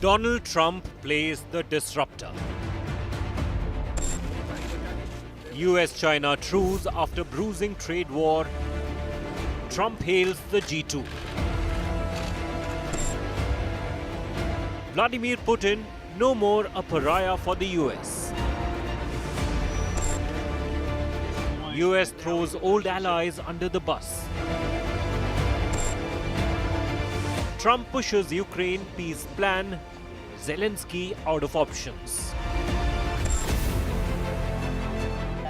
Donald Trump plays the disruptor. US-China truce after bruising trade war. Trump hails the G2. Vladimir Putin no more a pariah for the US. US throws old allies under the bus. Trump pushes Ukraine peace plan, Zelensky out of options.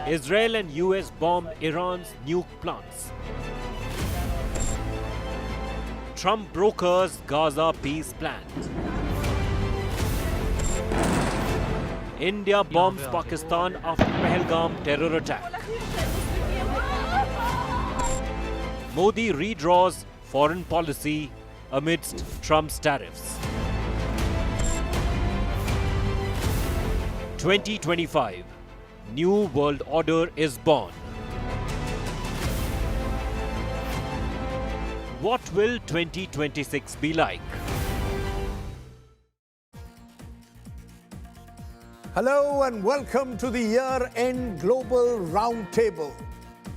Israel and US bomb Iran's nuke plants. Trump brokers Gaza peace plan. India bombs Pakistan after Pahalgam terror attack. Modi redraws foreign policy amidst Trump's tariffs. 2025, new world order is born. What will 2026 be like? Hello and welcome to the year-end Global Roundtable.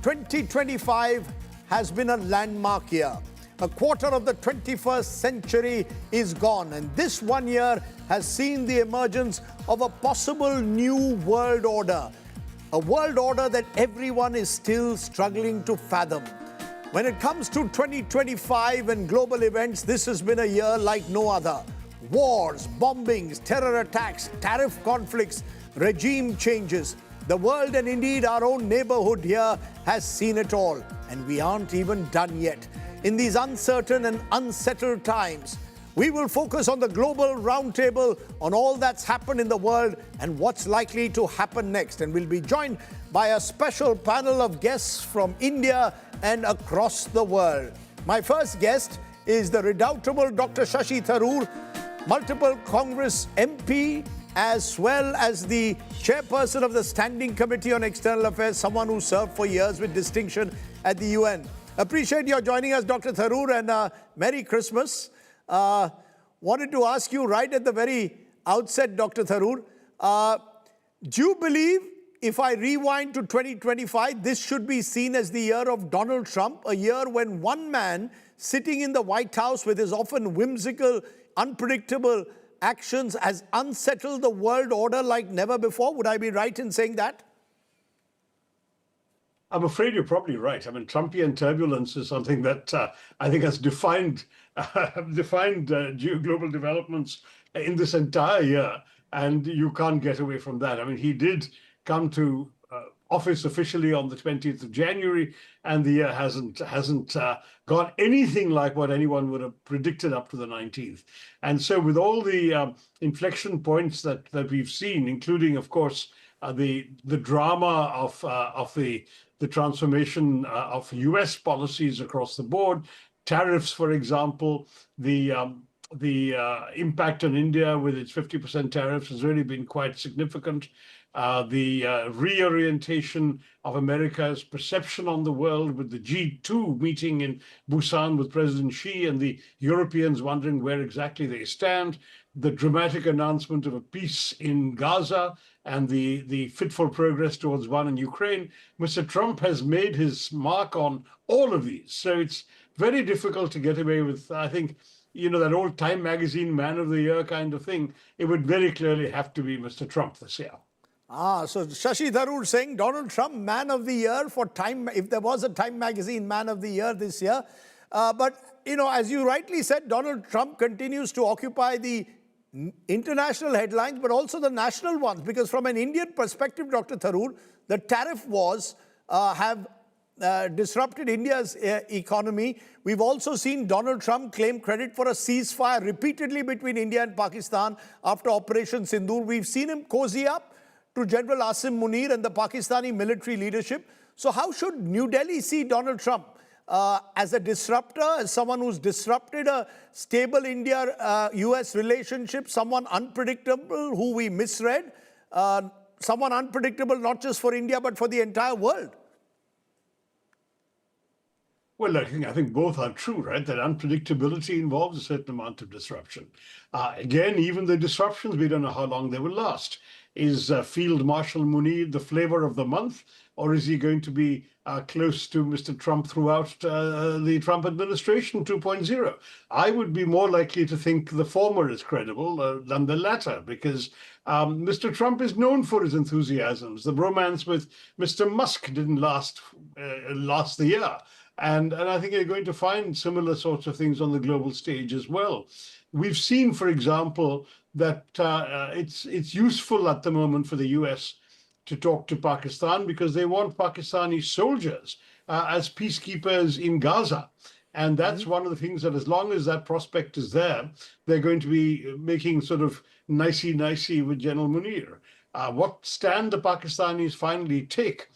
2025 has been a landmark year. A quarter of the 21st century is gone, and this 1 year has seen the emergence of a possible new world order. A world order that everyone is still struggling to fathom. When it comes to 2025 and global events, this has been a year like no other. Wars, bombings, terror attacks, tariff conflicts, regime changes. The world and indeed our own neighborhood here has seen it all, and we aren't even done yet. In these uncertain and unsettled times, we will focus on the Global Roundtable, on all that's happened in the world and what's likely to happen next. And we'll be joined by a special panel of guests from India and across the world. My first guest is the redoubtable Dr. Shashi Tharoor, multiple Congress MP, as well as the chairperson of the Standing Committee on External Affairs, someone who served for years with distinction at the UN. Appreciate your joining us, Dr. Tharoor, and Merry Christmas. Wanted to ask you right at the very outset, Dr. Tharoor, do you believe if I rewind to 2025, this should be seen as the year of Donald Trump, a year when one man sitting in the White House with his often whimsical, unpredictable actions has unsettled the world order like never before? Would I be right in saying that? I'm afraid you're probably right. I mean, Trumpian turbulence is something that I think has defined global developments in this entire year, and you can't get away from that. I mean, he did come to office officially on the 20th of January, and the year hasn't gone anything like what anyone would have predicted up to the 19th. And so, with all the inflection points that we've seen, including, of course, the drama of the transformation of US policies across the board, tariffs, for example, the impact on India with its 50% tariffs has really been quite significant. The reorientation of America's perception on the world with the G2 meeting in Busan with President Xi and the Europeans wondering where exactly they stand, the dramatic announcement of a peace in Gaza and the fitful progress towards one in Ukraine. Mr. Trump has made his mark on all of these. So it's very difficult to get away with, I think, that old Time magazine man of the year kind of thing. It would very clearly have to be Mr. Trump this year. So Shashi Tharoor saying Donald Trump man of the year for Time, if there was a Time magazine man of the year this year. But, as you rightly said, Donald Trump continues to occupy the international headlines, but also the national ones, because from an Indian perspective, Dr. Tharoor, the tariff wars have disrupted India's economy. We've also seen Donald Trump claim credit for a ceasefire repeatedly between India and Pakistan after Operation Sindoor. We've seen him cozy up to General Asim Munir and the Pakistani military leadership. So how should New Delhi see Donald Trump? As a disruptor, as someone who's disrupted a stable India-US relationship, someone unpredictable who we misread, someone unpredictable not just for India but for the entire world? Well, I think both are true, right? That unpredictability involves a certain amount of disruption. Again, even the disruptions, we don't know how long they will last. Is Field Marshal Munir the flavor of the month, or is he going to be close to Mr. Trump throughout the Trump administration 2.0? I would be more likely to think the former is credible than the latter, because Mr. Trump is known for his enthusiasms. The romance with Mr. Musk didn't last the year. And I think you're going to find similar sorts of things on the global stage as well. We've seen, for example, that it's useful at the moment for the US to talk to Pakistan because they want Pakistani soldiers as peacekeepers in Gaza. And that's one of the things that as long as that prospect is there, they're going to be making sort of nicey-nicey with General Munir. What stand the Pakistanis finally take,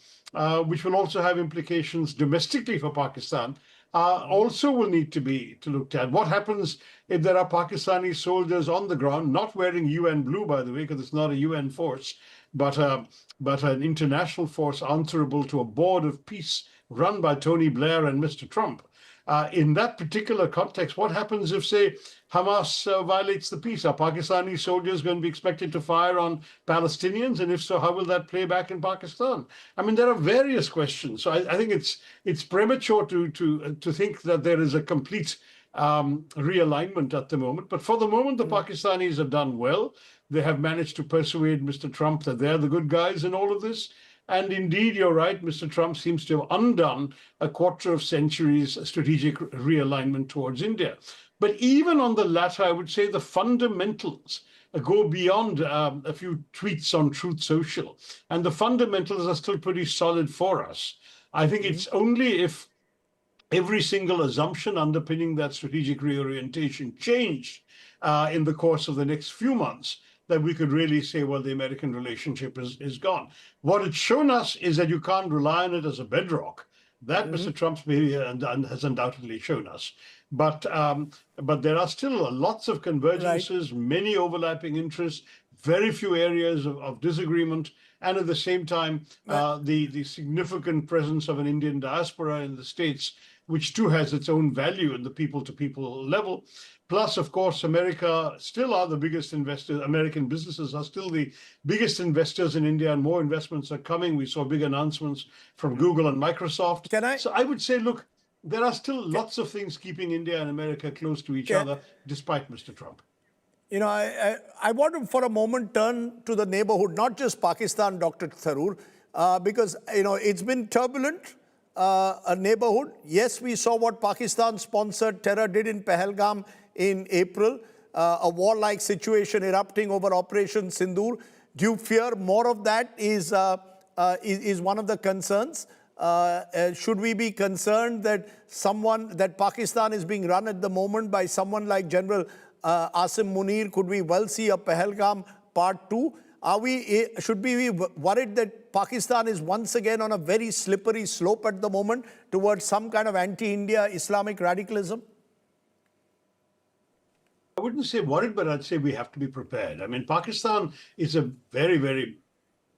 which will also have implications domestically for Pakistan, also will need to be looked at. What happens if there are Pakistani soldiers on the ground, not wearing UN blue, by the way, because it's not a UN force, but an international force answerable to a board of peace run by Tony Blair and Mr. Trump? In that particular context, what happens if, say, Hamas violates the peace? Are Pakistani soldiers going to be expected to fire on Palestinians? And if so, how will that play back in Pakistan? I mean, there are various questions. So I think it's premature to think that there is a complete realignment at the moment. But for the moment, the Pakistanis have done well. They have managed to persuade Mr. Trump that they're the good guys in all of this. And indeed, you're right, Mr. Trump seems to have undone a quarter of century's strategic realignment towards India. But even on the latter, I would say the fundamentals go beyond a few tweets on Truth Social. And the fundamentals are still pretty solid for us. I think it's only if every single assumption underpinning that strategic reorientation changed in the course of the next few months that we could really say, well, the American relationship is gone. What it's shown us is that you can't rely on it as a bedrock. That Mr. Trump's behavior has undoubtedly shown us. But there are still lots of convergences, many overlapping interests, very few areas of disagreement, and at the same time, the significant presence of an Indian diaspora in the States, which too has its own value at the people-to-people level. Plus, of course, America still are the biggest investors. American businesses are still the biggest investors in India, and more investments are coming. We saw big announcements from Google and Microsoft. So I would say, look, there are still lots of things keeping India and America close to each other, despite Mr. Trump. You know, I want to, for a moment, turn to the neighborhood, not just Pakistan, Dr. Tharoor, because, you know, it's been turbulent, a neighborhood. Yes, we saw what Pakistan-sponsored terror did in Pahalgam in April, a warlike situation erupting over Operation Sindoor. Do you fear more of that is one of the concerns? Should we be concerned that Pakistan is being run at the moment by someone like General Asim Munir? Could we well see a Pahalgam Part 2? Should we be worried that Pakistan is once again on a very slippery slope at the moment towards some kind of anti-India Islamic radicalism? I wouldn't say worried, but I'd say we have to be prepared. I mean, Pakistan is a very, very,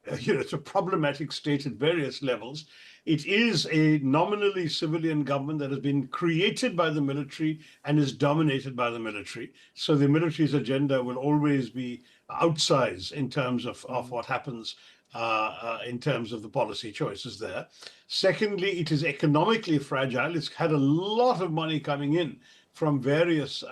it's a problematic state at various levels. It is a nominally civilian government that has been created by the military and is dominated by the military. So the military's agenda will always be outsized in terms of what happens in terms of the policy choices there. Secondly, it is economically fragile. It's had a lot of money coming in from various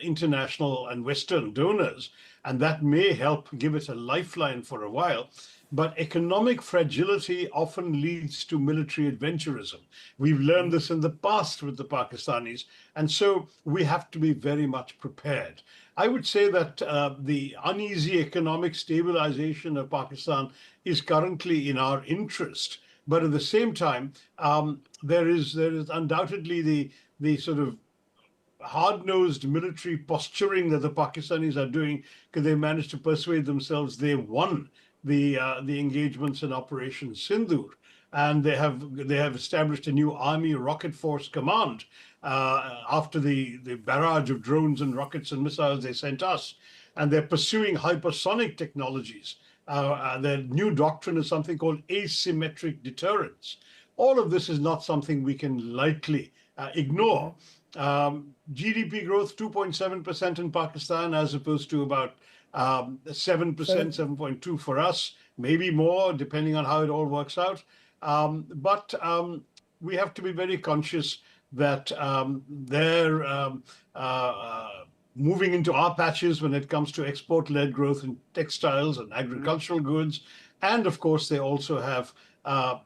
international and Western donors, and that may help give it a lifeline for a while. But economic fragility often leads to military adventurism. We've learned this in the past with the Pakistanis, and so we have to be very much prepared. I would say that the uneasy economic stabilization of Pakistan is currently in our interest. But at the same time, there is undoubtedly the sort of hard-nosed military posturing that the Pakistanis are doing because they managed to persuade themselves they won the engagements in Operation Sindoor, and they have established a new Army Rocket Force Command after the barrage of drones and rockets and missiles they sent us, and they're pursuing hypersonic technologies. Their new doctrine is something called asymmetric deterrence. All of this is not something we can lightly ignore. GDP growth 2.7% in Pakistan, as opposed to about 7%, 7.2 for us, maybe more, depending on how it all works out. But we have to be very conscious that they're moving into our patches when it comes to export-led growth in textiles and agricultural goods. And of course, they also have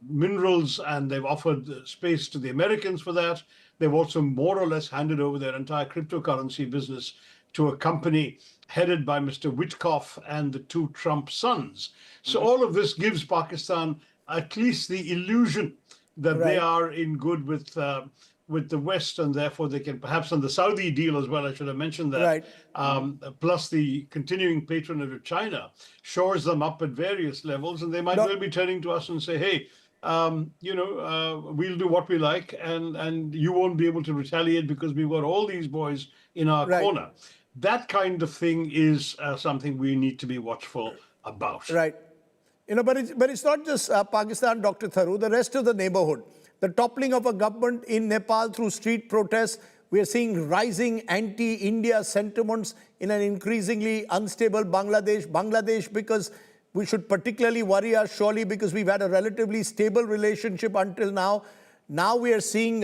minerals, and they've offered space to the Americans for that. They've also more or less handed over their entire cryptocurrency business to a company headed by Mr. Witkoff and the two Trump sons. So all of this gives Pakistan at least the illusion that they are in good with the West, and therefore they can perhaps on the Saudi deal as well, I should have mentioned that, plus the continuing patronage of China shores them up at various levels, and they might well be turning to us and say, hey, we'll do what we like, and you won't be able to retaliate because we've got all these boys in our corner. That kind of thing is something we need to be watchful about. Right. But it's not just Pakistan, Dr. Tharoor, the rest of the neighborhood. The toppling of a government in Nepal through street protests. We are seeing rising anti-India sentiments in an increasingly unstable Bangladesh. Bangladesh, because we should particularly worry us, surely, because we've had a relatively stable relationship until now. Now we are seeing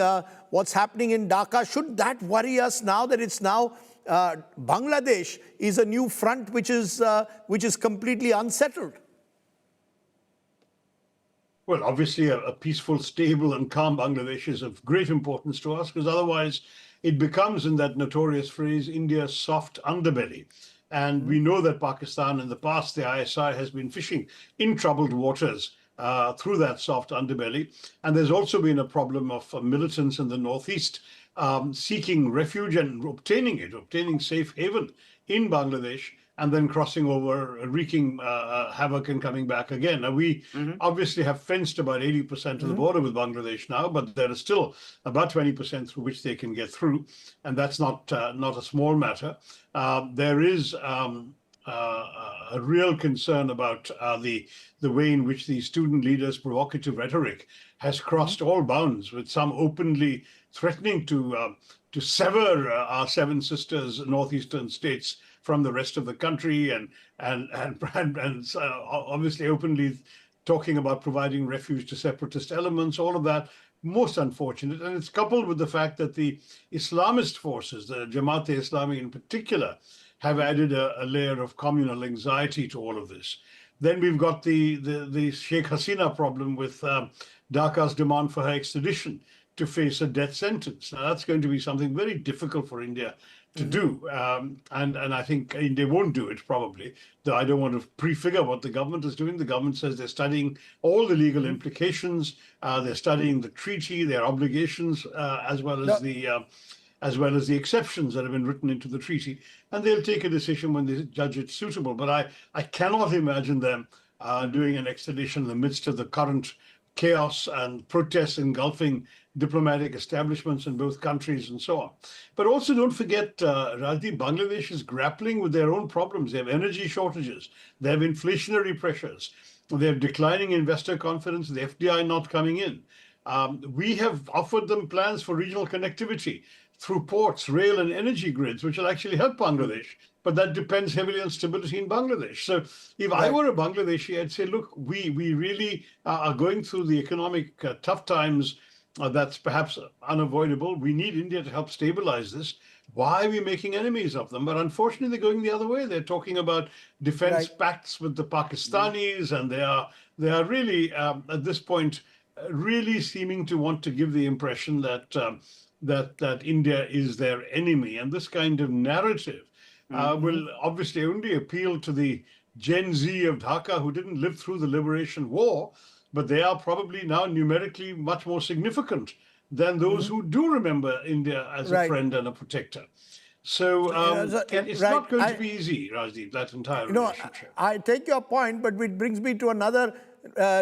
what's happening in Dhaka. Should that worry us now that it's now Bangladesh is a new front which is completely unsettled? Well, obviously, a peaceful, stable, and calm Bangladesh is of great importance to us, because otherwise it becomes, in that notorious phrase, India's soft underbelly. And we know that Pakistan in the past, the ISI, has been fishing in troubled waters through that soft underbelly. And there's also been a problem of militants in the northeast seeking refuge and obtaining safe haven in Bangladesh, and then crossing over, wreaking havoc and coming back again. Now, we obviously have fenced about 80% of the border with Bangladesh now, but there is still about 20% through which they can get through, and that's not a small matter. There is a real concern about the way in which the student leaders' provocative rhetoric has crossed all bounds, with some openly threatening to sever our seven sisters northeastern states from the rest of the country, and obviously openly talking about providing refuge to separatist elements. All of that most unfortunate, and it's coupled with the fact that the Islamist forces, the Jamaat-e-Islami in particular, have added a layer of communal anxiety to all of this. Then we've got the Sheikh Hasina problem with Dhaka's demand for her extradition to face a death sentence. Now, that's going to be something very difficult for India to do. And I think India won't do it, probably, though I don't want to prefigure what the government is doing. The government says they're studying all the legal implications. They're studying the treaty, their obligations, as well as the exceptions that have been written into the treaty. And they'll take a decision when they judge it suitable. But I cannot imagine them doing an extradition in the midst of the current chaos and protests engulfing diplomatic establishments in both countries and so on. But also don't forget, Rajdeep, Bangladesh is grappling with their own problems. They have energy shortages. They have inflationary pressures. They have declining investor confidence, the FDI not coming in. We have offered them plans for regional connectivity through ports, rail, and energy grids, which will actually help Bangladesh. But that depends heavily on stability in Bangladesh. So if I were a Bangladeshi, I'd say, look, we really are going through the economic tough times that's perhaps unavoidable. We need India to help stabilize this. Why are we making enemies of them? But unfortunately, they're going the other way. They're talking about defense pacts with the Pakistanis, and they are really, at this point, really seeming to want to give the impression that that India is their enemy. And this kind of narrative will obviously only appeal to the Gen Z of Dhaka who didn't live through the Liberation War, but they are probably now numerically much more significant than those who do remember India as a friend and a protector. So it's not going to be easy, Rajdeep, that entire relationship. I take your point, but it brings me to another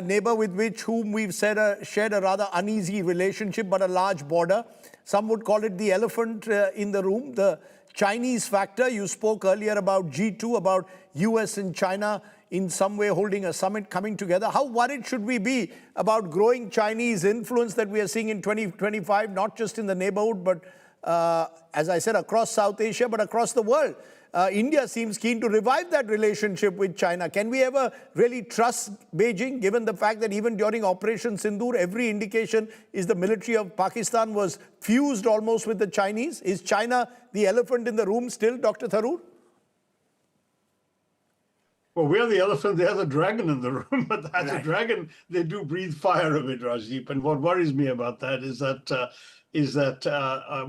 neighbor with whom we've shared a rather uneasy relationship, but a large border. Some would call it the elephant in the room, the Chinese factor. You spoke earlier about G2, about US and China in some way holding a summit, coming together. How worried should we be about growing Chinese influence that we are seeing in 2025, not just in the neighborhood, but as I said, across South Asia, but across the world? India seems keen to revive that relationship with China. Can we ever really trust Beijing, given the fact that even during Operation Sindoor, every indication is the military of Pakistan was fused almost with the Chinese? Is China the elephant in the room still, Dr. Tharoor? Well, we're the elephant, they're the dragon in the room, but as a dragon, they do breathe fire a bit, Rajdeep. And what worries me about that is that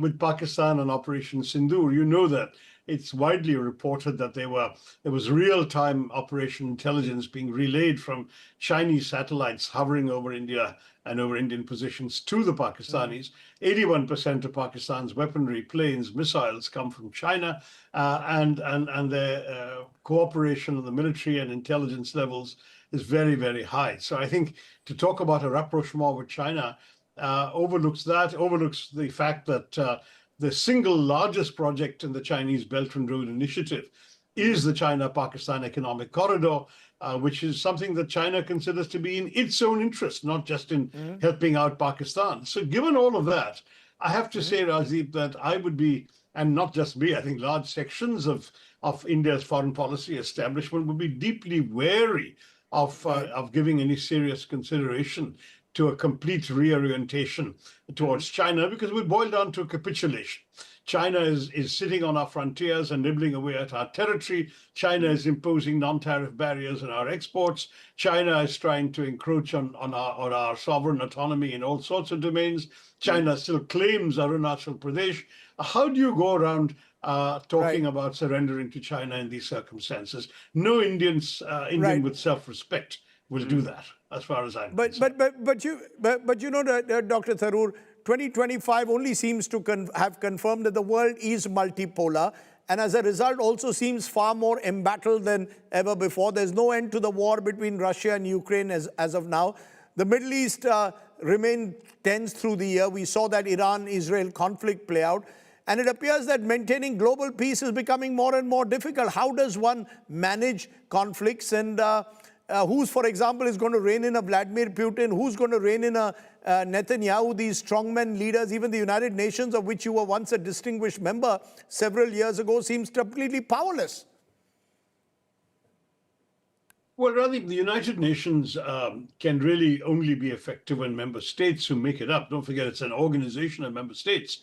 with Pakistan and Operation Sindoor, you know that it's widely reported that there was real-time operation intelligence being relayed from Chinese satellites hovering over India and over Indian positions to the Pakistanis. 81% of Pakistan's weaponry, planes, missiles come from China, and their cooperation on the military and intelligence levels is very, very high. So I think to talk about a rapprochement with China overlooks the fact that the single largest project in the Chinese Belt and Road Initiative is the China-Pakistan Economic Corridor, which is something that China considers to be in its own interest, not just in helping out Pakistan. So given all of that, I have to say, Rajdeep, that I would be, and not just me, I think large sections of India's foreign policy establishment would be deeply wary of giving any serious consideration to a complete reorientation towards China, because it would boil down to a capitulation. China is sitting on our frontiers and nibbling away at our territory. China is imposing non-tariff barriers on our exports. China is trying to encroach on our sovereign autonomy in all sorts of domains. China still claims Arunachal Pradesh. How do you go around talking about surrendering to China in these circumstances? No Indian with self-respect will do that, as far as I'm concerned. But you know, Dr. Tharoor, 2025 only seems to have confirmed that the world is multipolar, and as a result also seems far more embattled than ever before. There's no end to the war between Russia and Ukraine as of now. The Middle East remained tense through the year. We saw that Iran-Israel conflict play out. And it appears that maintaining global peace is becoming more and more difficult. How does one manage conflicts? And who's, for example, is going to rein in a Vladimir Putin? Who's going to rein in a Netanyahu? These strongmen leaders, even the United Nations, of which you were once a distinguished member several years ago, seems completely powerless. Well, rather, the United Nations can really only be effective when member states who make it up, don't forget it's an organization of member states,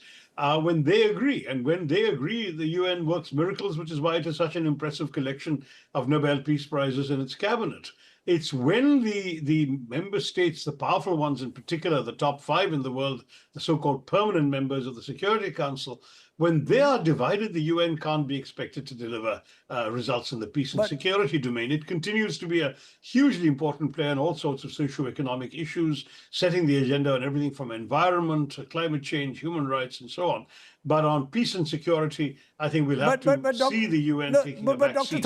when they agree. And when they agree, the UN works miracles, which is why it has such an impressive collection of Nobel Peace Prizes in its cabinet. It's when the member states, the powerful ones in particular, the top 5 in the world, the so-called permanent members of the Security Council, when they are divided, the UN can't be expected to deliver results in the peace and security domain. It continues to be a hugely important player in all sorts of socio-economic issues, setting the agenda on everything from environment, climate change, human rights, and so on. But on peace and security, I think we'll have to see the UN taking a back seat.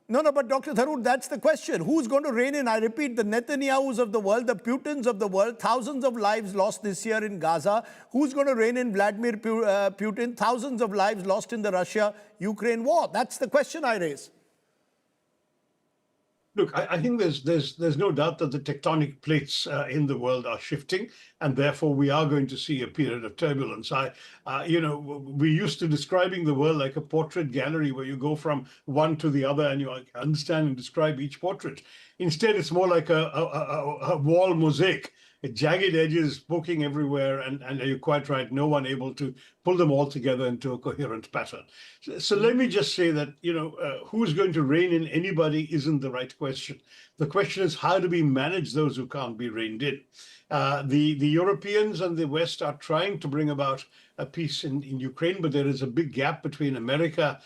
But Dr. Tharoor, that's the question. Who's going to rein in? I repeat, the Netanyahus of the world, the Putins of the world, thousands of lives lost this year in Gaza. Who's going to rein in Vladimir Putin? Thousands of lives lost in the Russia-Ukraine war. That's the question I raise. Look, I think there's no doubt that the tectonic plates in the world are shifting, and therefore we are going to see a period of turbulence. We used to describing the world like a portrait gallery where you go from one to the other and you understand and describe each portrait. Instead, it's more like a wall mosaic. Jagged edges poking everywhere, and you're quite right, no one able to pull them all together into a coherent pattern. So let me just say that, who's going to rein in anybody isn't the right question. The question is, how do we manage those who can't be reined in? The Europeans and the West are trying to bring about a peace in Ukraine, but there is a big gap between America,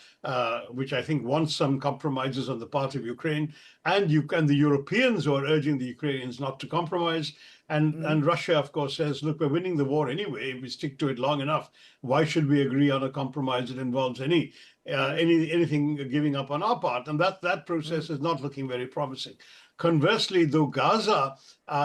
which I think wants some compromises on the part of Ukraine, and the Europeans who are urging the Ukrainians not to compromise. And Russia, of course, says, look, we're winning the war anyway. If we stick to it long enough, why should we agree on a compromise that involves anything giving up on our part? And that process is not looking very promising. Conversely, though Gaza,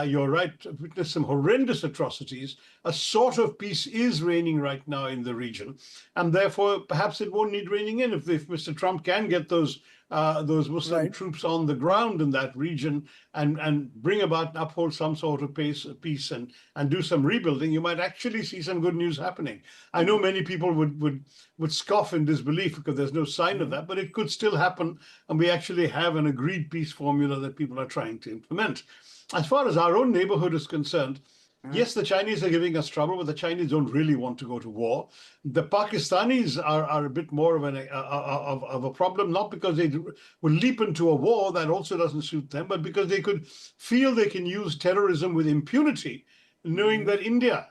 you're right, witnessed some horrendous atrocities, a sort of peace is reigning right now in the region, and therefore perhaps it won't need reining in if Mr. Trump can get those Muslim troops on the ground in that region and bring about and uphold some sort of peace and do some rebuilding. You might actually see some good news happening. I know many people would scoff in disbelief because there's no sign of that, but it could still happen, and we actually have an agreed peace formula that people are trying to implement. As far as our own neighborhood is concerned, yes, the Chinese are giving us trouble, but the Chinese don't really want to go to war. The Pakistanis are a bit more of a problem, not because they will leap into a war, that also doesn't suit them, but because they could feel they can use terrorism with impunity, knowing that India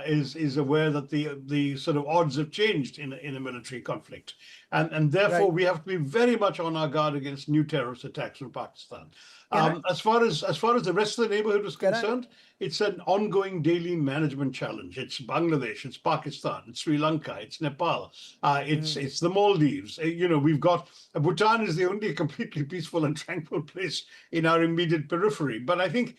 is aware that the sort of odds have changed in a military conflict. And therefore, we have to be very much on our guard against new terrorist attacks from Pakistan. As far as the rest of the neighborhood is concerned, it's an ongoing daily management challenge. It's Bangladesh, it's Pakistan, it's Sri Lanka, it's Nepal, it's the Maldives. We've got Bhutan is the only completely peaceful and tranquil place in our immediate periphery. But I think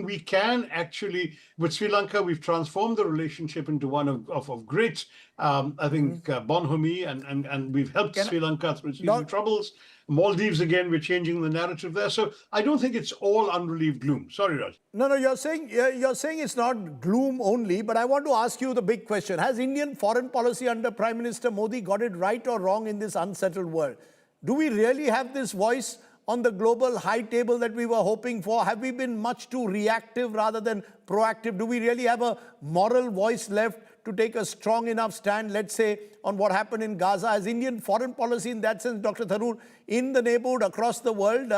we can actually, with Sri Lanka, we've transformed the relationship into one of great, bonhomie, and we've helped Sri Lanka through its troubles. Maldives, again, we're changing the narrative there. So I don't think it's all unrelieved gloom. Sorry, Raj. No, you're saying it's not gloom only, but I want to ask you the big question. Has Indian foreign policy under Prime Minister Modi got it right or wrong in this unsettled world? Do we really have this voice on the global high table that we were hoping for? Have we been much too reactive rather than proactive? Do we really have a moral voice left to take a strong enough stand, let's say, on what happened in Gaza? As Indian foreign policy in that sense, Dr. Tharoor, in the neighborhood across the world,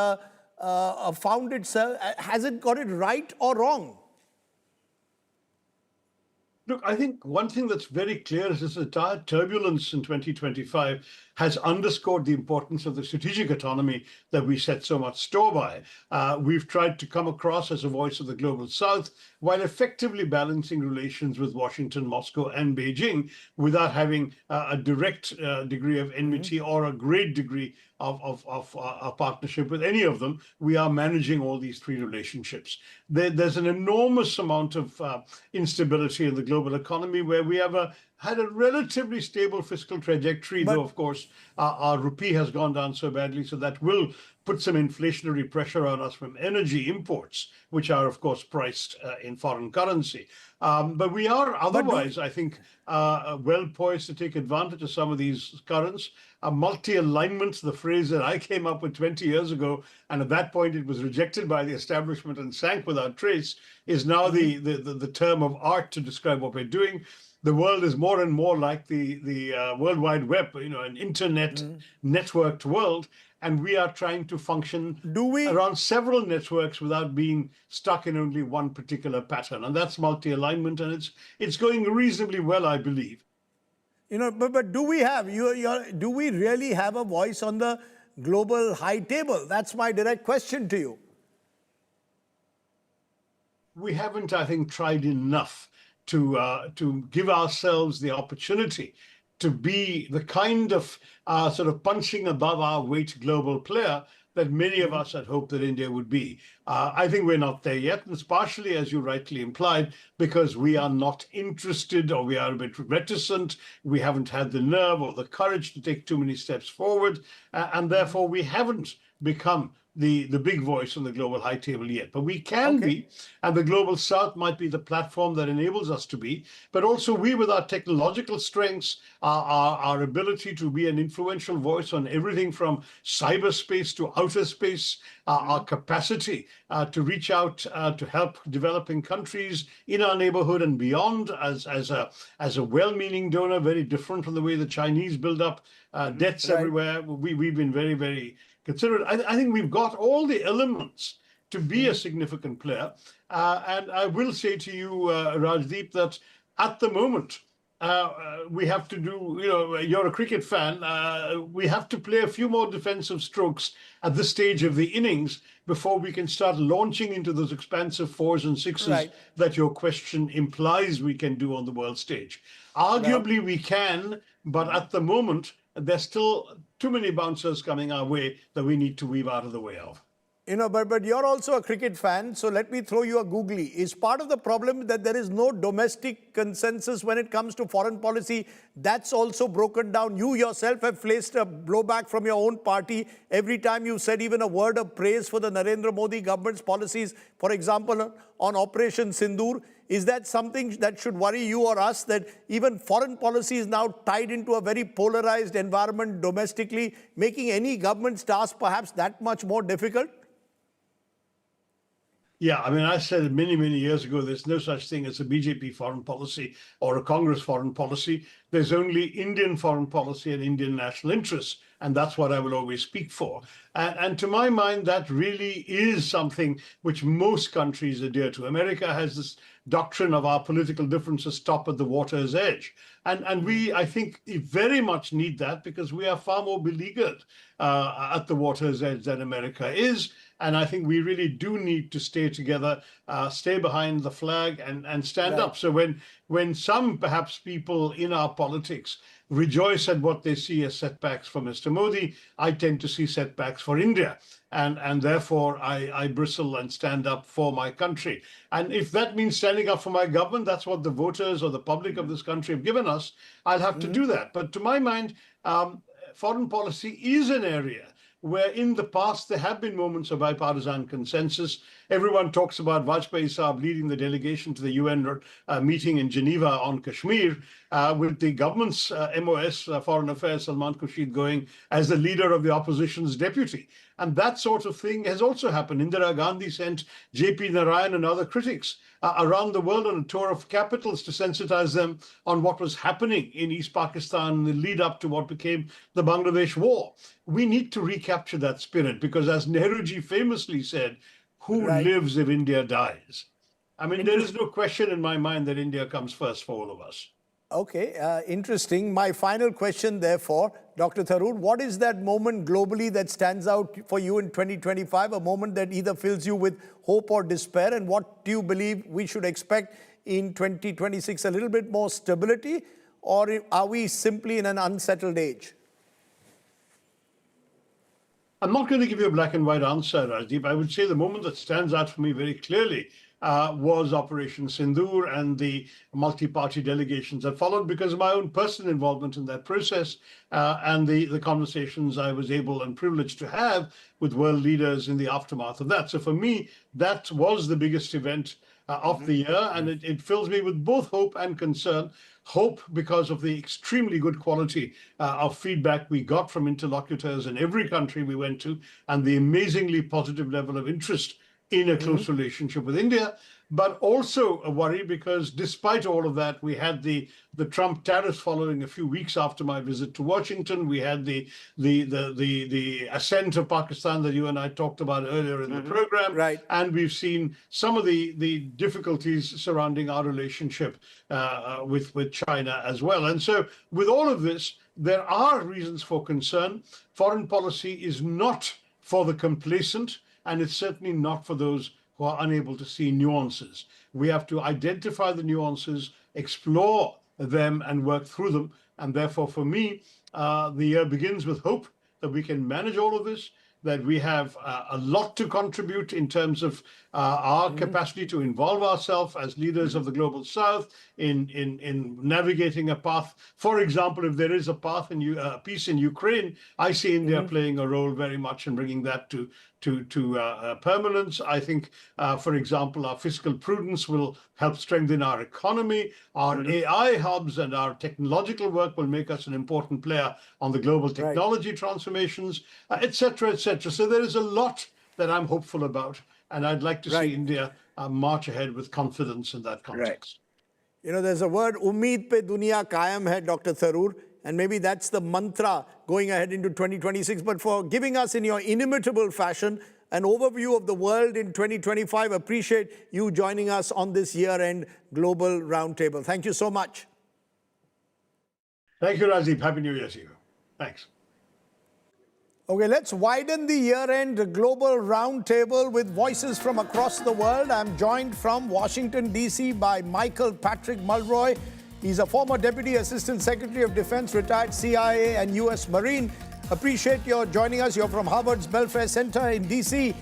found itself, has it got it right or wrong? Look, I think one thing that's very clear is this entire turbulence in 2025 has underscored the importance of the strategic autonomy that we set so much store by. We've tried to come across as a voice of the global South while effectively balancing relations with Washington, Moscow, and Beijing without having a direct degree of enmity or a great degree of a partnership with any of them. We are managing all these three relationships. There's an enormous amount of instability in the global economy where we have had a relatively stable fiscal trajectory, though, of course, our rupee has gone down so badly, so that will put some inflationary pressure on us from energy imports, which are, of course, priced in foreign currency. But we are otherwise, I think, well poised to take advantage of some of these currents. Multi-alignment, the phrase that I came up with 20 years ago, and at that point it was rejected by the establishment and sank without trace, is now the term of art to describe what we're doing. The world is more and more like the World Wide Web, an internet networked world. And we are trying to function around several networks without being stuck in only one particular pattern. And that's multi-alignment, and it's going reasonably well, I believe. But do we really have a voice on the global high table? That's my direct question to you. We haven't, I think, tried enough to give ourselves the opportunity to be the kind of sort of punching above our weight global player that many of us had hoped that India would be. I think we're not there yet, and it's partially, as you rightly implied, because we are not interested or we are a bit reticent. We haven't had the nerve or the courage to take too many steps forward, and therefore we haven't become the big voice on the global high table yet. But we can be, and the global South might be the platform that enables us to be, but also we, with our technological strengths, our ability to be an influential voice on everything from cyberspace to outer space, our capacity to reach out to help developing countries in our neighborhood and beyond as a well-meaning donor, very different from the way the Chinese build up debts everywhere. We've been very, very considerate. I think we've got all the elements to be a significant player. And I will say to you, Rajdeep, that at the moment, we have to do, you're a cricket fan, we have to play a few more defensive strokes at this stage of the innings before we can start launching into those expansive fours and sixes that your question implies we can do on the world stage. Arguably, we can, but at the moment, there's still too many bouncers coming our way that we need to weave out of the way of. But you're also a cricket fan, so let me throw you a googly. Is part of the problem that there is no domestic consensus when it comes to foreign policy? That's also broken down. You yourself have faced a blowback from your own party every time you said even a word of praise for the Narendra Modi government's policies, for example, on Operation Sindoor. Is that something that should worry you or us, that even foreign policy is now tied into a very polarized environment domestically, making any government's task perhaps that much more difficult? Yeah, I mean, I said many, many years ago, there's no such thing as a BJP foreign policy or a Congress foreign policy. There's only Indian foreign policy and Indian national interests. And that's what I will always speak for. And to my mind, that really is something which most countries adhere to. America has this doctrine of our political differences stop at the water's edge. And we, I think, very much need that because we are far more beleaguered at the water's edge than America is. And I think we really do need to stay together, stay behind the flag and stand up. So when some perhaps people in our politics rejoice at what they see as setbacks for Mr. Modi, I tend to see setbacks for India. And therefore, I bristle and stand up for my country. And if that means standing up for my government, that's what the voters or the public of this country have given us, I'll have to do that. But to my mind, foreign policy is an area where in the past there have been moments of bipartisan consensus. Everyone talks about Vajpayee Saab leading the delegation to the UN meeting in Geneva on Kashmir, with the government's MOS, Foreign Affairs, Salman Khurshid, going as the leader of the opposition's deputy. And that sort of thing has also happened. Indira Gandhi sent J.P. Narayan and other critics around the world on a tour of capitals to sensitize them on what was happening in East Pakistan in the lead up to what became the Bangladesh war. We need to recapture that spirit because, as Nehruji famously said, who lives if India dies? I mean, there is no question in my mind that India comes first for all of us. Okay, interesting. My final question, therefore, Dr. Tharoor, what is that moment globally that stands out for you in 2025, a moment that either fills you with hope or despair? And what do you believe we should expect in 2026? A little bit more stability, or are we simply in an unsettled age? I'm not going to give you a black and white answer, Rajdeep. I would say the moment that stands out for me very clearly was Operation Sindoor and the multi-party delegations that followed because of my own personal involvement in that process and the conversations I was able and privileged to have with world leaders in the aftermath of that. So for me, that was the biggest event of the year, and it fills me with both hope and concern. Hope because of the extremely good quality of feedback we got from interlocutors in every country we went to, and the amazingly positive level of interest in a close relationship with India, but also a worry because despite all of that, we had the Trump tariffs following a few weeks after my visit to Washington. We had the ascent of Pakistan that you and I talked about earlier in the program. Right. And we've seen some of the difficulties surrounding our relationship with China as well. And so with all of this, there are reasons for concern. Foreign policy is not for the complacent, and it's certainly not for those who are unable to see nuances. We have to identify the nuances, explore them, and work through them. And therefore, for me, the year begins with hope that we can manage all of this, that we have a lot to contribute in terms of our capacity to involve ourselves as leaders of the global South in navigating a path. For example, if there is a path in peace in Ukraine, I see India playing a role very much in bringing that to permanence. I think, for example, our fiscal prudence will help strengthen our economy. Our AI hubs and our technological work will make us an important player on the global technology transformations, et cetera, et cetera. So there is a lot that I'm hopeful about, and I'd like to see India march ahead with confidence in that context. You know, there's a word, Umeed pe duniya kayam hai, Dr. Tharoor, and maybe that's the mantra going ahead into 2026. But for giving us in your inimitable fashion an overview of the world in 2025, appreciate you joining us on this year-end Global Roundtable. Thank you so much. Thank you, Rajdeep. Happy New Year to you. Thanks. Okay, let's widen the year-end Global Roundtable with voices from across the world. I'm joined from Washington, D.C. by Michael Patrick Mulroy. He's a former Deputy Assistant Secretary of Defense, retired CIA and U.S. Marine. Appreciate your joining us. You're from Harvard's Belfer Center in D.C.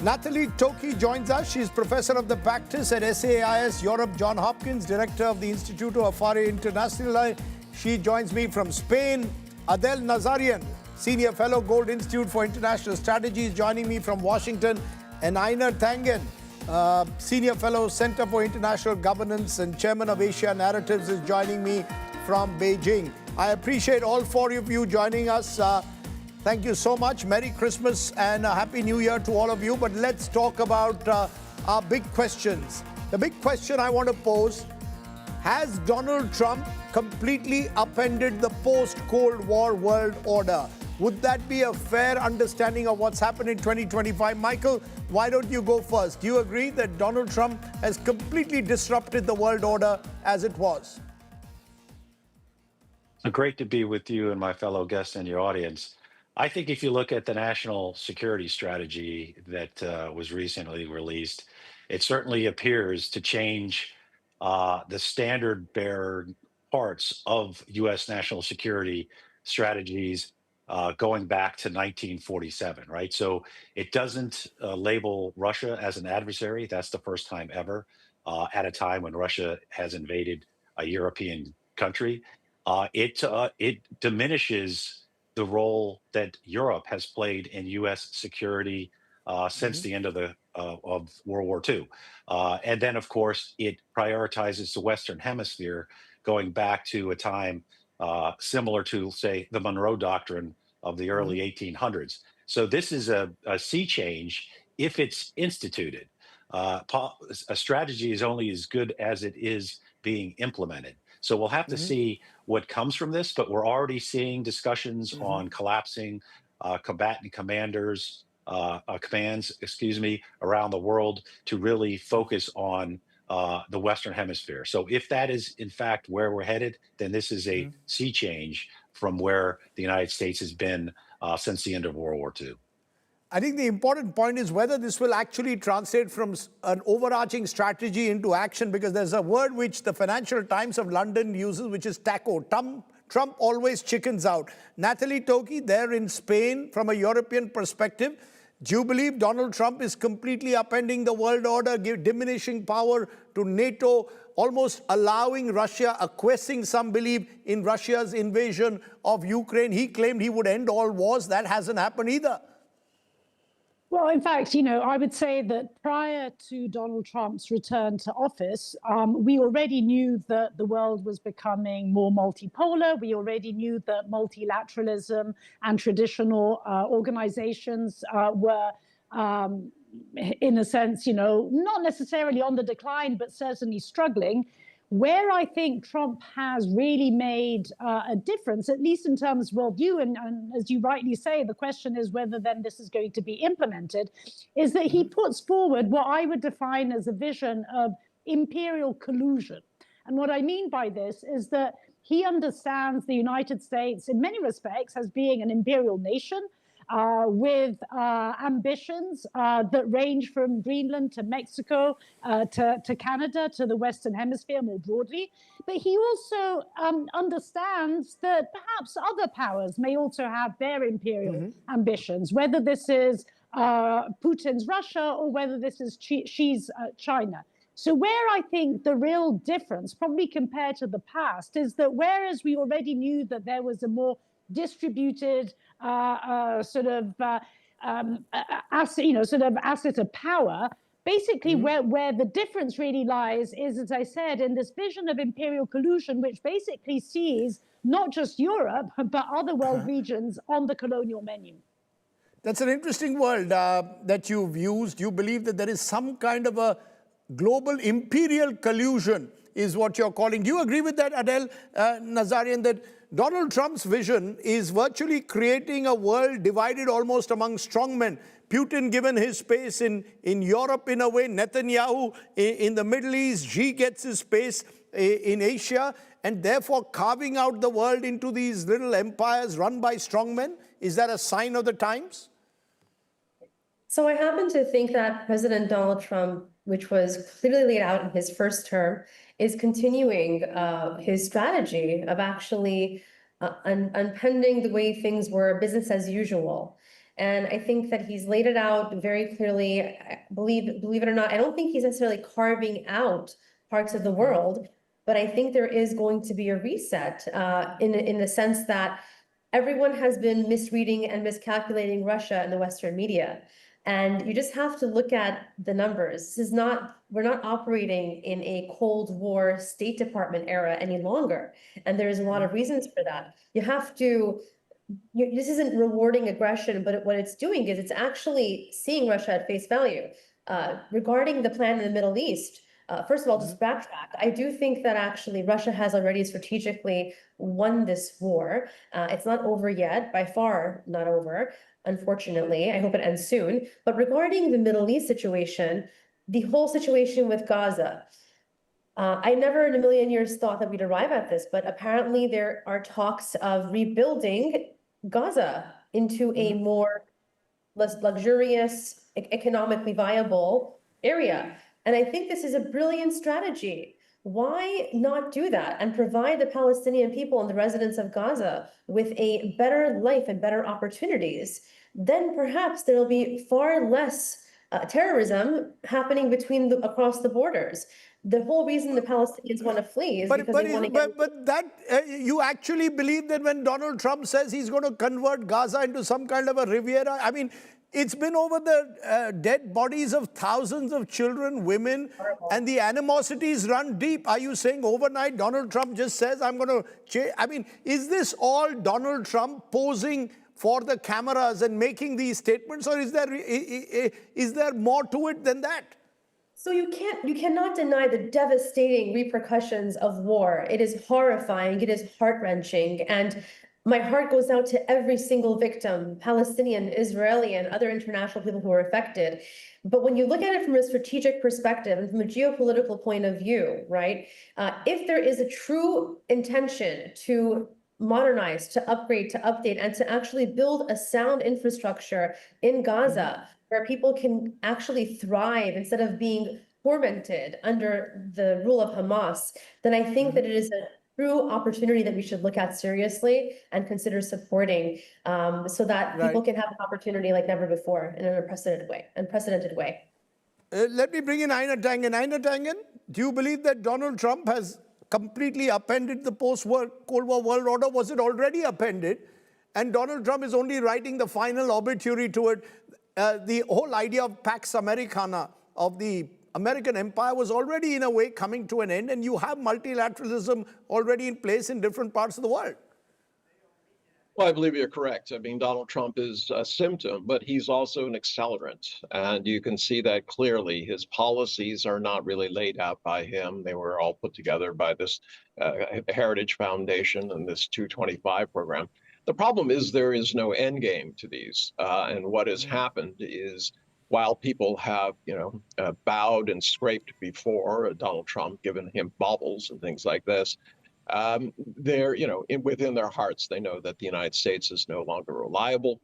Natalie Toki joins us. She's professor of the practice at SAIS Europe, John Hopkins, director of the Instituto Affari Internacional. She joins me from Spain. Adel Nazarian, senior fellow, Gold Institute for International Strategy, is joining me from Washington. And Einar Tangen, senior fellow, Center for International Governance and chairman of Asia Narratives, is joining me from Beijing. I appreciate all four of you joining us. Thank you so much. Merry Christmas and a Happy New Year to all of you. But let's talk about our big questions. The big question I want to pose: has Donald Trump completely upended the post-Cold War world order? Would that be a fair understanding of what's happened in 2025? Michael, why don't you go first? Do you agree that Donald Trump has completely disrupted the world order as it was? Great to be with you and my fellow guests and your audience. I think if you look at the national security strategy that was recently released, it certainly appears to change the standard bearer parts of U.S. national security strategies going back to 1947, right? So it doesn't label Russia as an adversary. That's the first time ever at a time when Russia has invaded a European country. It diminishes the role that Europe has played in U.S. security since the end of World War II. And then, of course, it prioritizes the Western Hemisphere going back to a time similar to, say, the Monroe Doctrine of the early 1800s. So this is a sea change if it's instituted. A strategy is only as good as it is being implemented. So we'll have to see what comes from this, but we're already seeing discussions on collapsing combatant commands, around the world to really focus on the Western Hemisphere. So if that is in fact where we're headed, then this is a sea change from where the United States has been since the end of World War II. I think the important point is whether this will actually translate from an overarching strategy into action, because there's a word which the Financial Times of London uses, which is TACO. Trump always chickens out. Natalie Toki, there in Spain, from a European perspective, do you believe Donald Trump is completely upending the world order, diminishing power to NATO, almost allowing Russia, acquiescing, some believe, in Russia's invasion of Ukraine? He claimed he would end all wars. That hasn't happened either. Well, in fact, I would say that prior to Donald Trump's return to office, we already knew that the world was becoming more multipolar. We already knew that multilateralism and traditional organizations were, in a sense, not necessarily on the decline, but certainly struggling. Where I think Trump has really made a difference, at least in terms of worldview, and as you rightly say, the question is whether then this is going to be implemented, is that he puts forward what I would define as a vision of imperial collusion. And what I mean by this is that he understands the United States in many respects as being an imperial nation, with ambitions that range from Greenland to Mexico to Canada to the Western Hemisphere more broadly. But he also understands that perhaps other powers may also have their imperial ambitions, whether this is Putin's Russia or whether this is Xi's China. So where I think the real difference, probably compared to the past, is that whereas we already knew that there was a more distributed asset of power, basically where the difference really lies is, as I said, in this vision of imperial collusion, which basically sees not just Europe, but other world regions on the colonial menu. That's an interesting word that you've used. You believe that there is some kind of a global imperial collusion is what you're calling. Do you agree with that, Adel Nazarian, that Donald Trump's vision is virtually creating a world divided almost among strongmen? Putin given his space in Europe in a way, Netanyahu in the Middle East, Xi gets his space in Asia, and therefore carving out the world into these little empires run by strongmen. Is that a sign of the times? So I happen to think that President Donald Trump, which was clearly laid out in his first term, is continuing his strategy of actually unpending the way things were business as usual. And I think that he's laid it out very clearly. Believe it or not, I don't think he's necessarily carving out parts of the world, but I think there is going to be a reset in the sense that everyone has been misreading and miscalculating Russia in the Western media. And you just have to look at the numbers. We're not operating in a Cold War State Department era any longer. And there's a lot of reasons for that. This isn't rewarding aggression, but what it's doing is it's actually seeing Russia at face value. Regarding the plan in the Middle East, first of all, just backtrack. I do think that actually Russia has already strategically won this war. It's not over yet, by far not over, unfortunately. I hope it ends soon. But regarding the Middle East situation, the whole situation with Gaza, I never in a million years thought that we'd arrive at this, but apparently there are talks of rebuilding Gaza into a more less luxurious, economically viable area. And I think this is a brilliant strategy. Why not do that and provide the Palestinian people and the residents of Gaza with a better life and better opportunities? Then perhaps there will be far less terrorism happening across the borders. The whole reason the Palestinians want to flee is because they want to get... But that, you actually believe that when Donald Trump says he's going to convert Gaza into some kind of a Riviera, I mean, it's been over the dead bodies of thousands of children, women, and the animosities run deep. Are you saying overnight Donald Trump just says, I'm going to change? I mean, is this all Donald Trump posing for the cameras and making these statements, or is there more to it than that? So you cannot deny the devastating repercussions of war. It is horrifying, it is heart-wrenching, and my heart goes out to every single victim, Palestinian, Israeli, and other international people who are affected. But when you look at it from a strategic perspective and from a geopolitical point of view, right, if there is a true intention to modernize, to upgrade, to update, and to actually build a sound infrastructure in Gaza, where people can actually thrive instead of being tormented under the rule of Hamas, then I think that it is a true opportunity that we should look at seriously and consider supporting, so that people can have an opportunity like never before in an unprecedented way. Let me bring in Aina Tangen. Aina Tangen, do you believe that Donald Trump has completely upended the post-Cold War world order? Was it already upended? And Donald Trump is only writing the final obituary to it. The whole idea of Pax Americana, of the American empire, was already in a way coming to an end, and you have multilateralism already in place in different parts of the world. Well, I believe you're correct. I mean, Donald Trump is a symptom, but he's also an accelerant. And you can see that clearly. His policies are not really laid out by him. They were all put together by this Heritage Foundation and this 225 program. The problem is there is no end game to these. And what has happened is, while people have, bowed and scraped before Donald Trump, given him baubles and things like this, they're, within their hearts, they know that the United States is no longer reliable,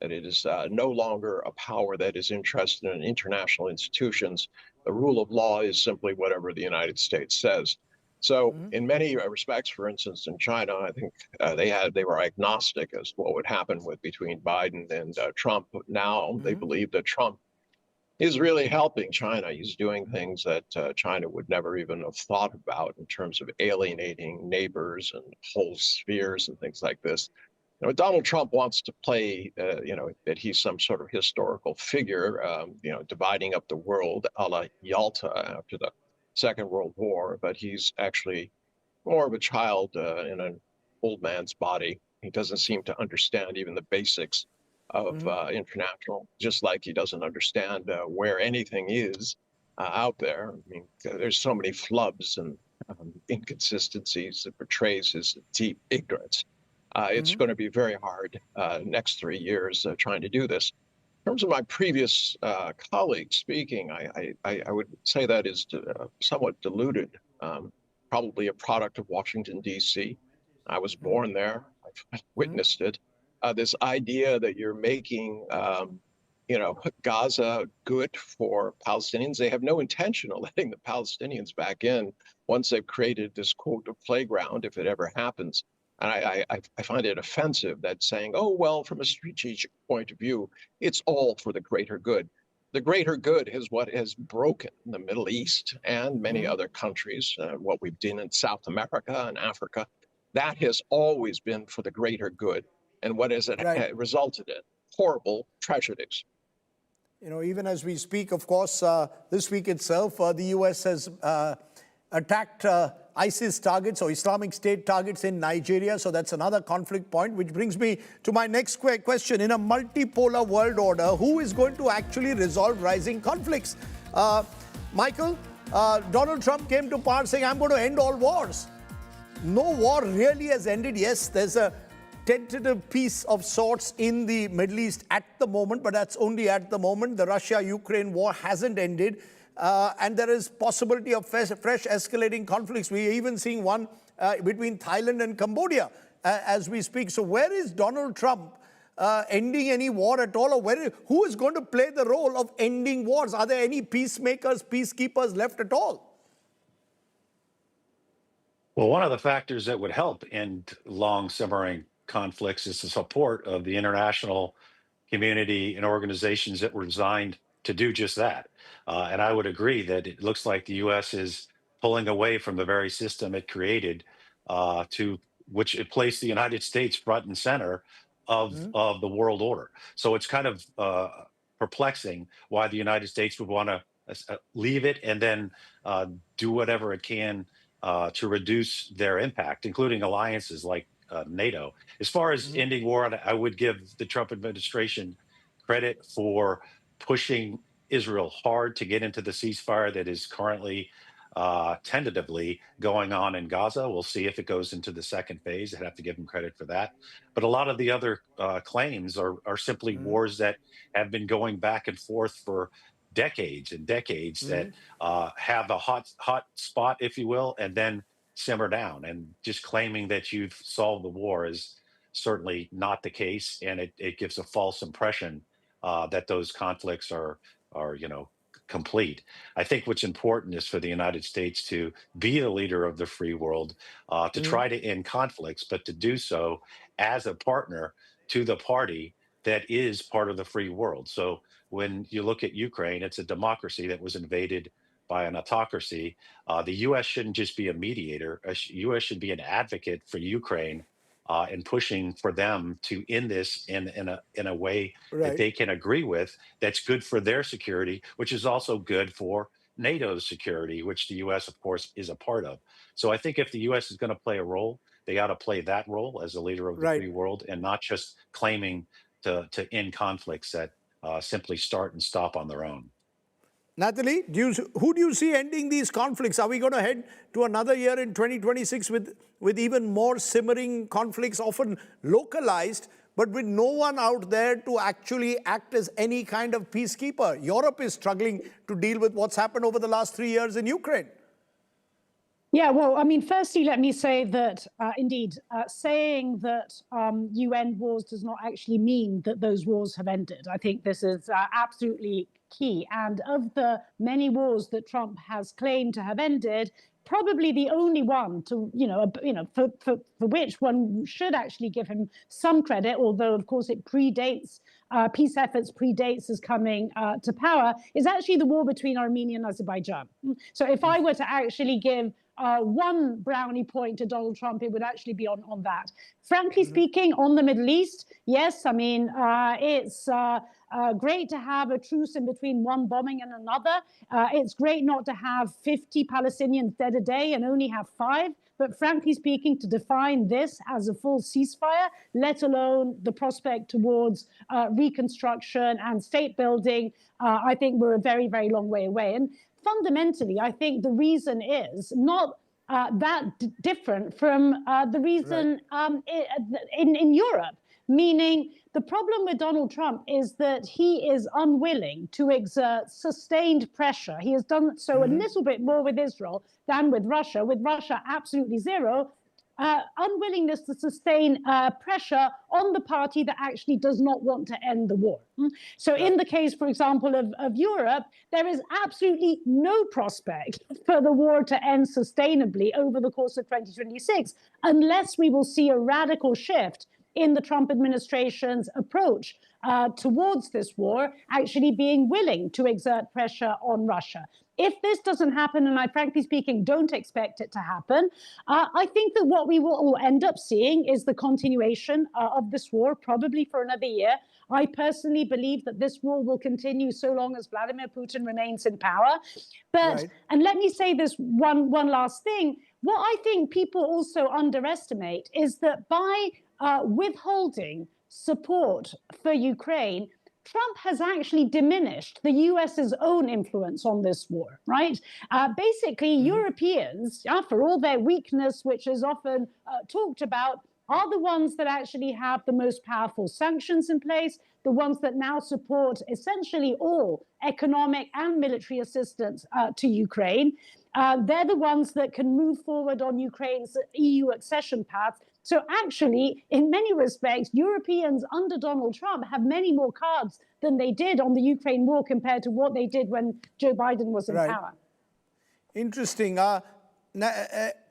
that it is no longer a power that is interested in international institutions. The rule of law is simply whatever the United States says. So in many respects, for instance, in China, I think they were agnostic as to what would happen between Biden and Trump. Now they believe that Trump is really helping China. He's doing things that China would never even have thought about in terms of alienating neighbors and whole spheres and things like this. Donald Trump wants to play, that he's some sort of historical figure, dividing up the world a la Yalta after the Second World War, but he's actually more of a child in an old man's body. He doesn't seem to understand even the basics of international, just like he doesn't understand where anything is out there. I mean, there's so many flubs and inconsistencies that portrays his deep ignorance. It's going to be very hard next 3 years trying to do this. In terms of my previous colleague speaking, I would say that is somewhat diluted, probably a product of Washington, D.C. I was born there. I witnessed it. This idea that you're making, Gaza good for Palestinians. They have no intention of letting the Palestinians back in once they've created this quote playground, if it ever happens. And I find it offensive that saying, oh, well, from a strategic point of view, it's all for the greater good. The greater good is what has broken the Middle East and many other countries, what we've done in South America and Africa. That has always been for the greater good. And what has it resulted in? Horrible tragedies. You know, even as we speak, of course, this week itself, the US has attacked ISIS targets or Islamic State targets in Nigeria. So that's another conflict point, which brings me to my next question. In a multipolar world order, who is going to actually resolve rising conflicts? Michael, Donald Trump came to power saying, I'm going to end all wars. No war really has ended. Yes, there's a tentative peace of sorts in the Middle East at the moment, but that's only at the moment. The Russia-Ukraine war hasn't ended. And there is possibility of fresh escalating conflicts. We're even seeing one between Thailand and Cambodia as we speak. So where is Donald Trump ending any war at all? Or who is going to play the role of ending wars? Are there any peacemakers, peacekeepers left at all? Well, one of the factors that would help end long simmering conflicts is the support of the international community and organizations that were designed to do just that. And I would agree that it looks like the U.S. is pulling away from the very system it created, to which it placed the United States front and center of the world order. So it's kind of perplexing why the United States would want to leave it and then do whatever it can to reduce their impact, including alliances like NATO. As far as ending war, I would give the Trump administration credit for pushing Israel hard to get into the ceasefire that is currently tentatively going on in Gaza. We'll see if it goes into the second phase. I'd have to give them credit for that. But a lot of the other claims are simply wars that have been going back and forth for decades and decades that have a hot spot, if you will, and then simmer down. And just claiming that you've solved the war is certainly not the case, and it gives a false impression that those conflicts are complete. I think what's important is for the United States to be the leader of the free world, to try to end conflicts, but to do so as a partner to the party that is part of the free world. So when you look at Ukraine, it's a democracy that was invaded by an autocracy. The U.S. shouldn't just be a mediator. The U.S. should be an advocate for Ukraine and pushing for them to end this in a way that they can agree with, that's good for their security, which is also good for NATO's security, which the U.S., of course, is a part of. So I think if the U.S. is going to play a role, they ought to play that role as a leader of the free world and not just claiming to end conflicts that simply start and stop on their own. Natalie, who do you see ending these conflicts? Are we going to head to another year in 2026 with even more simmering conflicts, often localized, but with no one out there to actually act as any kind of peacekeeper? Europe is struggling to deal with what's happened over the last 3 years in Ukraine. Yeah, well, I mean, firstly, let me say that, indeed, saying that you end wars does not actually mean that those wars have ended. I think this is absolutely key. And of the many wars that Trump has claimed to have ended, probably the only one to, for which one should actually give him some credit, although, of course, it predates, peace efforts predates his coming to power, is actually the war between Armenia and Azerbaijan. So if I were to actually give one brownie point to Donald Trump, it would actually be on that. Frankly speaking, on the Middle East, yes, I mean, it's great to have a truce in between one bombing and another. It's great not to have 50 Palestinians dead a day and only have 5. But frankly speaking, to define this as a full ceasefire, let alone the prospect towards reconstruction and state building, I think we're a very, very long way away. And fundamentally, I think the reason is not that different from the reason in Europe, meaning the problem with Donald Trump is that he is unwilling to exert sustained pressure. He has done so a little bit more with Israel than with Russia. With Russia, absolutely zero. unwillingness to sustain pressure on the party that actually does not want to end the war. So in the case, for example, of Europe, there is absolutely no prospect for the war to end sustainably over the course of 2026, unless we will see a radical shift in the Trump administration's approach towards this war, actually being willing to exert pressure on Russia. If this doesn't happen, and I frankly speaking don't expect it to happen, I think that what we will end up seeing is the continuation of this war, probably for another year. I personally believe that this war will continue so long as Vladimir Putin remains in power. But, and let me say this one last thing, what I think people also underestimate is that by withholding support for Ukraine, Trump has actually diminished the US's own influence on this war, right? Basically, Europeans, for all their weakness, which is often talked about, are the ones that actually have the most powerful sanctions in place, the ones that now support essentially all economic and military assistance to Ukraine. They're the ones that can move forward on Ukraine's EU accession path. So actually, in many respects, Europeans under Donald Trump have many more cards than they did on the Ukraine war compared to what they did when Joe Biden was in power. Interesting.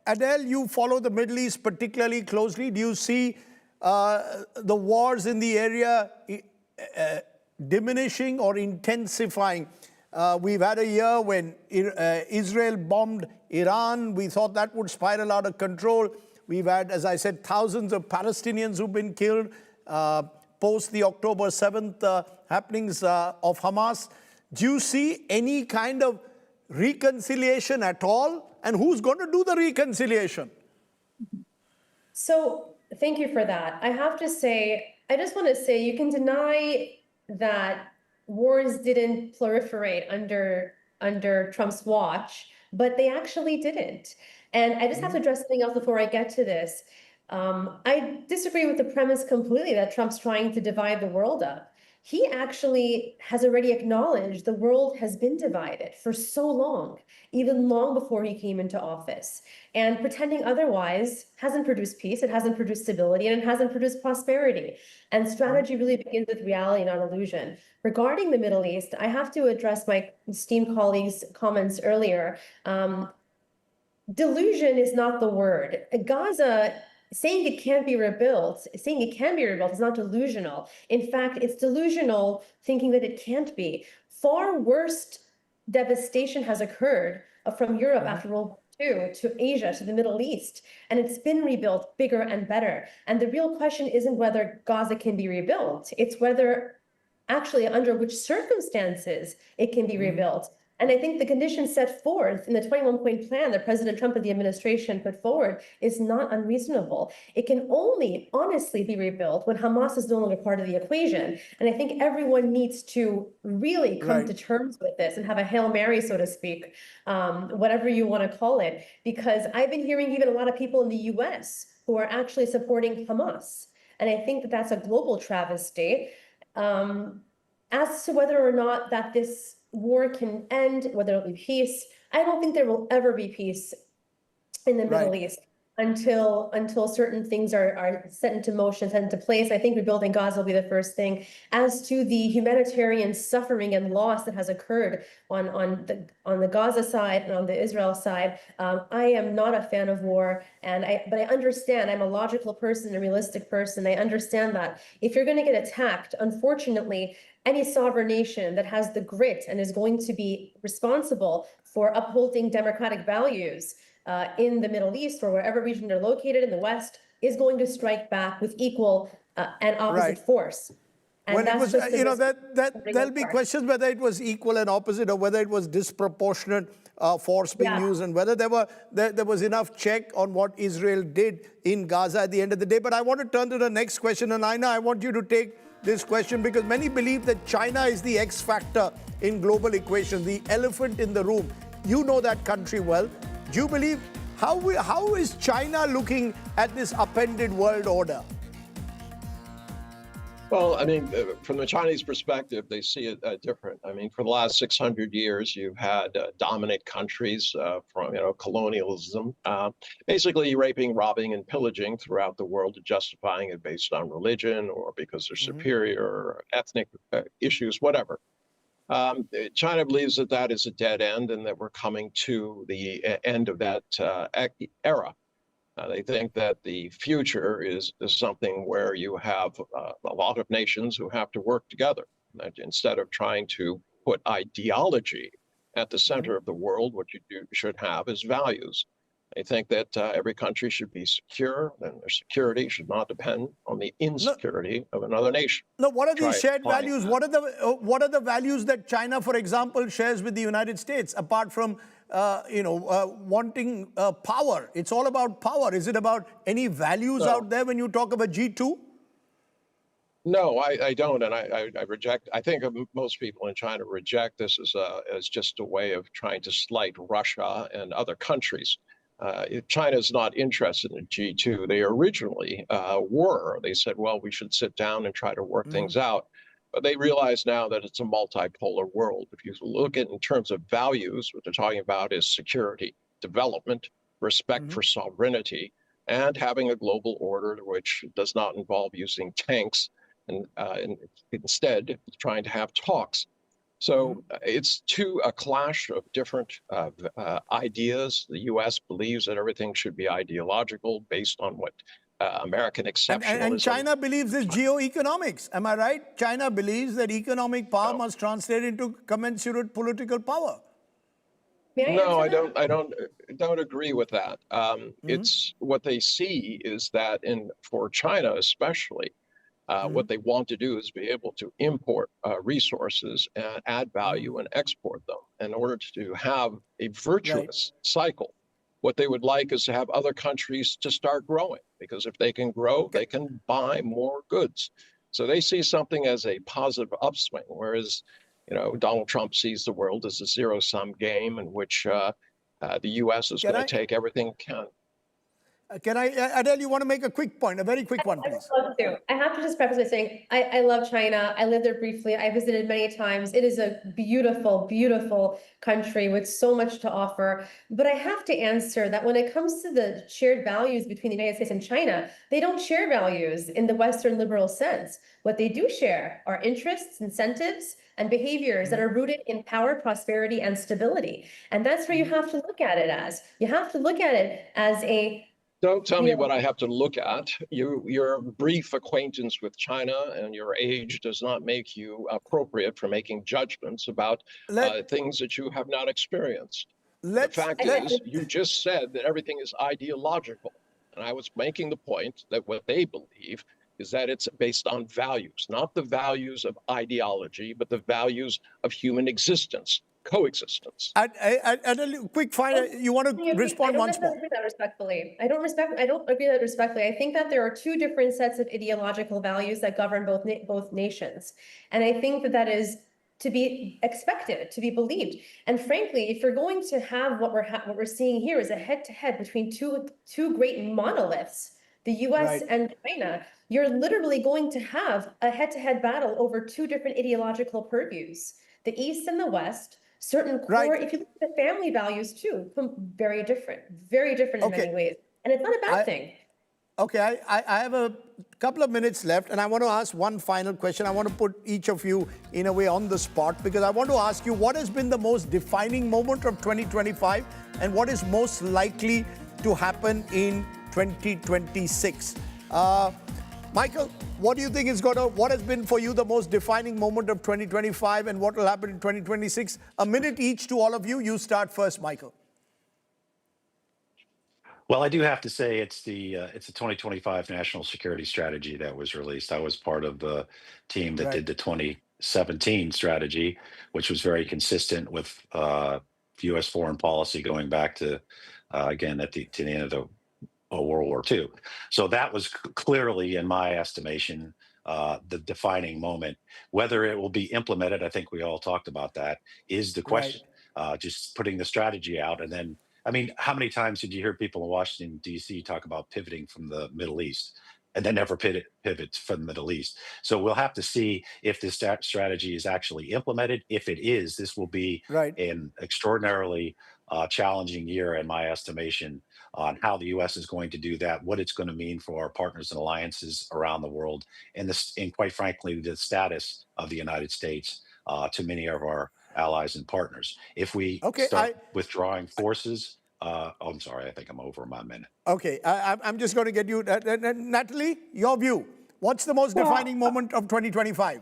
Adele, you follow the Middle East particularly closely. Do you see the wars in the area diminishing or intensifying? We've had a year when Israel bombed Iran. We thought that would spiral out of control. We've had, as I said, thousands of Palestinians who've been killed post the October 7th happenings of Hamas. Do you see any kind of reconciliation at all? And who's going to do the reconciliation? So thank you for that. I have to say, I just want to say you can deny that wars didn't proliferate under Trump's watch, but they actually didn't. And I just have to address something else before I get to this. I disagree with the premise completely that Trump's trying to divide the world up. He actually has already acknowledged the world has been divided for so long, even long before he came into office. And pretending otherwise hasn't produced peace, it hasn't produced stability, and it hasn't produced prosperity. And strategy really begins with reality, not illusion. Regarding the Middle East, I have to address my esteemed colleagues' comments earlier. Delusion is not the word. Gaza, saying it can't be rebuilt, is not delusional. In fact, it's delusional thinking that it can't be. Far worse devastation has occurred from Europe after World War II to Asia, to the Middle East, and it's been rebuilt bigger and better. And the real question isn't whether Gaza can be rebuilt, it's whether actually under which circumstances it can be rebuilt. And I think the conditions set forth in the 21-point plan that President Trump and the administration put forward is not unreasonable. It can only honestly be rebuilt when Hamas is no longer part of the equation. And I think everyone needs to really come to terms with this and have a Hail Mary, so to speak, whatever you want to call it, because I've been hearing even a lot of people in the US who are actually supporting Hamas. And I think that that's a global travesty. As to whether or not that this war can end, whether it'll be peace, I don't think there will ever be peace in the Middle East until certain things are set into motion, set into place. I think rebuilding Gaza will be the first thing. As to the humanitarian suffering and loss that has occurred on the Gaza side and on the Israel side, I am not a fan of war, but I understand. I'm a logical person, a realistic person. I understand that if you're going to get attacked, unfortunately, any sovereign nation that has the grit and is going to be responsible for upholding democratic values in the Middle East or wherever region they're located in the West is going to strike back with equal and opposite force. And when it was, there'll be questions whether it was equal and opposite or whether it was disproportionate force being used and whether there was enough check on what Israel did in Gaza at the end of the day. But I want to turn to the next question, and Aina, I want you to take this question because many believe that China is the X factor in global equation, the elephant in the room. You know that country well. Do you believe, how is China looking at this upended world order? Well, I mean, from the Chinese perspective, they see it different. I mean, for the last 600 years, you've had dominant countries from, colonialism, basically raping, robbing, and pillaging throughout the world, justifying it based on religion or because they're superior or ethnic issues, whatever. China believes that that is a dead end and that we're coming to the end of that era. They think that the future is something where you have a lot of nations who have to work together. That instead of trying to put ideology at the center of the world, what should have is values. They think that every country should be secure and their security should not depend on the insecurity of another nation. No, what are these shared applying values? that. What are the values that China, for example, shares with the United States, apart from wanting power? It's all about power. Is it about any values out there when you talk about G2? No, I don't, and I reject. I think most people in China reject this as just a way of trying to slight Russia and other countries. China is not interested in G2. They originally were. They said, well, we should sit down and try to work things out. But they realize now that it's a multipolar world. If you look at in terms of values, what they're talking about is security, development, respect for sovereignty, and having a global order which does not involve using tanks and instead trying to have talks. So it's a clash of different ideas. The U.S. believes that everything should be ideological based on what American exceptionalism. And China believes this geoeconomics. Am I right? China believes that economic power must translate into commensurate political power. No, I don't agree with that. It's what they see is that for China especially, what they want to do is be able to import resources and add value and export them in order to have a virtuous cycle. What they would like is to have other countries to start growing, because if they can grow, they can buy more goods. So they see something as a positive upswing, whereas, Donald Trump sees the world as a zero-sum game in which the U.S. is going to take everything it can. Can I, Adele, you want to make a quick point, a very quick one, please? I would love to. I have to just preface by saying, I love China. I lived there briefly. I visited many times. It is a beautiful, beautiful country with so much to offer. But I have to answer that when it comes to the shared values between the United States and China, they don't share values in the Western liberal sense. What they do share are interests, incentives, and behaviors that are rooted in power, prosperity, and stability. And that's where you have to look at it as. You have to look at it as a Don't tell me what I have to look at. Your brief acquaintance with China and your age does not make you appropriate for making judgments about things that you have not experienced. The fact is, you just said that everything is ideological. And I was making the point that what they believe is that it's based on values, not the values of ideology, but the values of human existence. Coexistence. And quick final, you want to respond once more? I don't agree that respectfully. I don't agree that respectfully. I think that there are two different sets of ideological values that govern both nations. And I think that is to be expected, to be believed. And frankly, if you're going to have what we're seeing here is a head-to-head between two great monoliths, the US and China, you're literally going to have a head-to-head battle over two different ideological purviews, the East and the West. Certain core, if you look at the family values too, very different in many ways. And it's not a bad thing. Okay, I have a couple of minutes left, and I want to ask one final question. I want to put each of you in a way on the spot, because I want to ask you, what has been the most defining moment of 2025 and what is most likely to happen in 2026? Michael, what do you think what has been for you the most defining moment of 2025 and what will happen in 2026? A minute each to all of you. You start first, Michael. Well, I do have to say it's the 2025 National Security Strategy that was released. I was part of the team that did the 2017 strategy, which was very consistent with U.S. foreign policy going back to, again, to the end of the World War II. So that was clearly, in my estimation, the defining moment. Whether it will be implemented, I think we all talked about that, is the question. Just putting the strategy out. And then, I mean, how many times did you hear people in Washington, D.C. talk about pivoting from the Middle East? and then never pivots from the Middle East. So we'll have to see if this strategy is actually implemented. If it is, this will be Right. an extraordinarily challenging year, in my estimation, on how the U.S. is going to do that, what it's going to mean for our partners and alliances around the world, and quite frankly, the status of the United States to many of our allies and partners. If we Okay, start withdrawing forces, I'm sorry, I think I'm over my minute. Okay, I'm just going to get you, Natalie, your view. What's the most defining moment of 2025?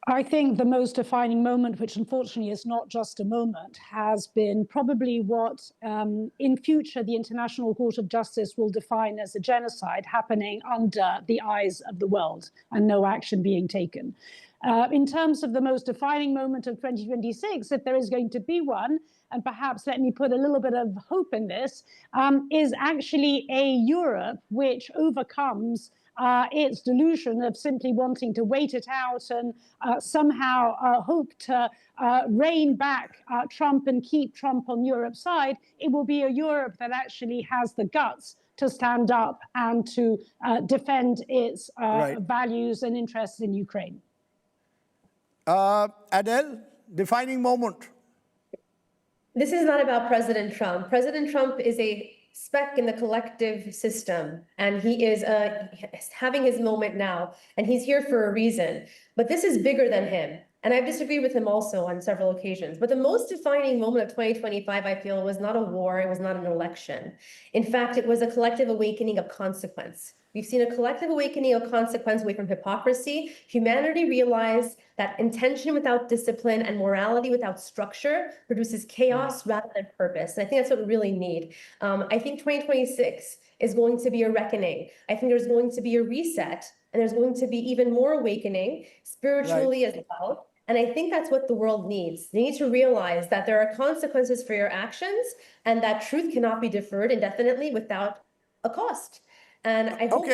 I think the most defining moment, which unfortunately is not just a moment, has been probably what in future the International Court of Justice will define as a genocide happening under the eyes of the world and no action being taken. In terms of the most defining moment of 2026, if there is going to be one, and perhaps let me put a little bit of hope in this, is actually a Europe which overcomes its delusion of simply wanting to wait it out and somehow hope to rein back Trump and keep Trump on Europe's side. It will be a Europe that actually has the guts to stand up and to defend its values and interests in Ukraine. Adele, defining moment. This is not about President Trump. President Trump is a speck in the collective system, and he is having his moment now, and he's here for a reason. But this is bigger than him, and I've disagreed with him also on several occasions. But the most defining moment of 2025, I feel, was not a war, it was not an election. In fact, it was a collective awakening of consequence. We've seen a collective awakening of consequence away from hypocrisy. Humanity realized that intention without discipline and morality without structure produces chaos rather than purpose. And I think that's what we really need. I think 2026 is going to be a reckoning. I think there's going to be a reset, and there's going to be even more awakening spiritually as well. And I think that's what the world needs. They need to realize that there are consequences for your actions, and that truth cannot be deferred indefinitely without a cost. And I hope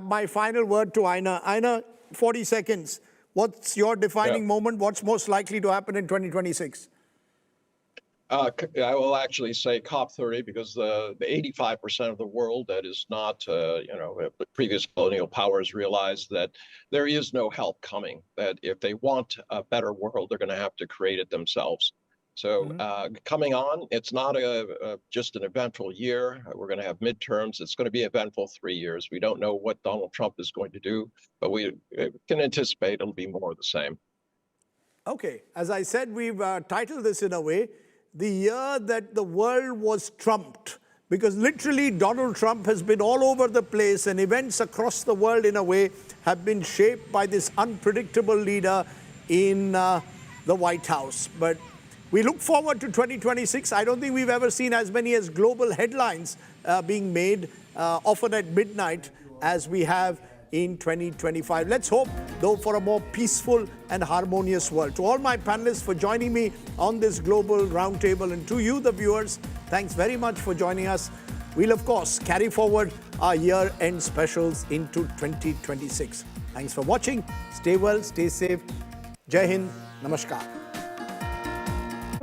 my final word to Aina. Aina, 40 seconds. What's your defining moment? What's most likely to happen in 2026? I will actually say COP30, because the 85% of the world that is not, previous colonial powers realize that there is no help coming, that if they want a better world, they're going to have to create it themselves. So coming on, it's not just an eventful year. We're going to have midterms. It's going to be eventful 3 years. We don't know what Donald Trump is going to do, but we can anticipate it'll be more of the same. Okay, as I said, we've titled this in a way, the year that the world was trumped, because literally Donald Trump has been all over the place, and events across the world in a way have been shaped by this unpredictable leader in the White House. But we look forward to 2026. I don't think we've ever seen as many as global headlines being made, often at midnight, as we have in 2025. Let's hope, though, for a more peaceful and harmonious world. To all my panelists for joining me on this global roundtable, and to you, the viewers, thanks very much for joining us. We'll, of course, carry forward our year-end specials into 2026. Thanks for watching. Stay well, stay safe. Jai Hind. Namaskar.